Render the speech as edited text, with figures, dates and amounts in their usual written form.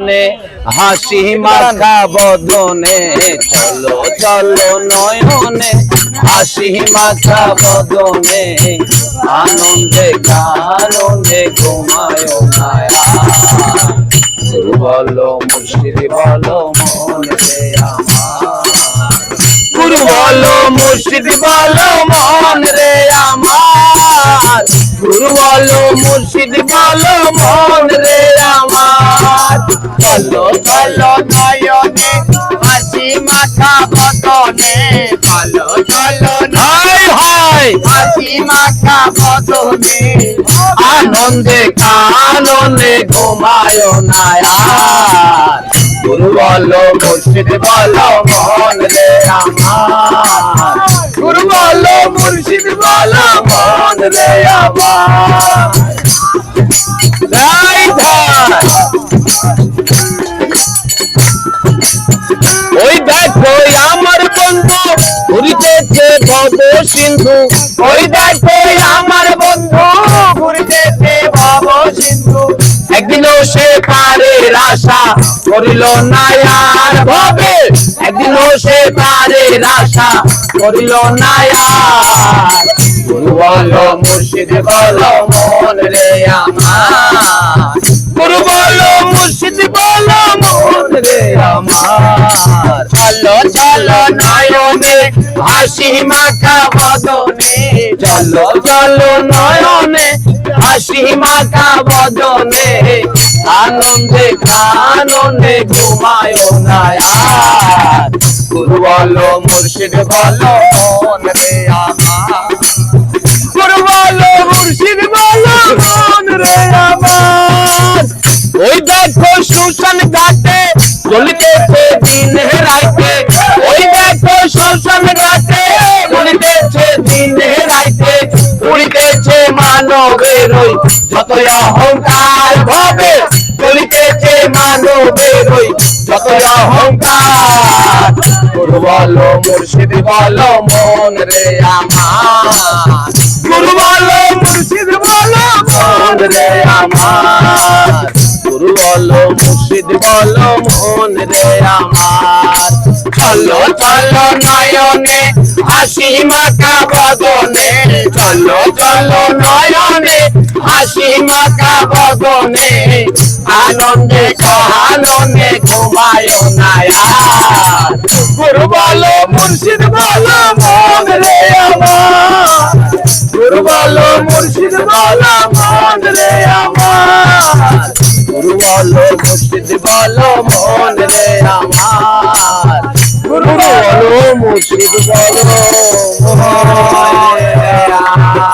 স্বপ্নে হাসি মাখা বদনে চলো চলো নয়নে হাসি মাখা বদনে আনন্দে কানন্দে ঘুমায় মায়া গুরু বলো মুর্শিদ বলো মন রে আমার গুরু বলো মুর্শিদ বলো মন রে আমার গুরু বলো মুর্শিদ বলো মন রে আমার চলো চলো নয়নে হাসি মাখা বদনে চলো চলো হায় হায় হাসি মাখা বদনে আনন্দে কানন্দে ঘুমায় না আর গুরু বলো মুর্শিদ বলো মন রে আমার গুরু বলো মুর্শিদ বলো মন রে আমার জয় জয় ওই দেখো আমার বন্ধু ঘুরিতেছে ভব সিন্ধু ওই দেখো আমার বন্ধু ঘুরিতেছে ভব সিন্ধু একদিনও সে পারের আশা করিল না আর ভবে একদিনও সে পারের আশা করিল না আর গুরু বলো মুর্শিদ বলো মন রে আমার গুরু বলো মুর্শিদ বলো মন রে আমার চলো চলো নয়নে হাসি মাখা বদনে চলো চলো নয়নে হাসি মাখা বদনে আনন্দে কানন্দে ঘুমায় না আর গুরু বলো মুর্শিদ বলো মন রে আমার গুরু বলো মুর্শিদ বলো মন রে আমার ওই দেখো শ্মশান ঘাটে চলিতেছে দিন রাইতে ওই দেখো শ্মশান ঘাটে চলিতেছে দিন রাইতে উড়িতেছে মানবের ওই যতই অহংকার ভাবে চলিতেছে মানবের ওই যতই অহংকার গুরু বলো মুর্শিদ বলো মন রে আমার গুরু বলো মুর্শিদ বলো মন রে আমার গুরু বলো মুর্শিদ বলো মন রে আমার চলো চলো নয়নে হাসি মাখা বদনে চলো চলো নয়নে হাসি মাখা বদনে আনন্দে কানন্দে ঘুমায় না আর গুরু বলো মুর্শিদ বলো মন রে আমার গুরু বলো মুর্শিদ বলো মন রে আমার গুরু বলো মুর্শিদ বলো মন রে আমার গুরু বলো মুর্শিদ বলো মন রে আমার।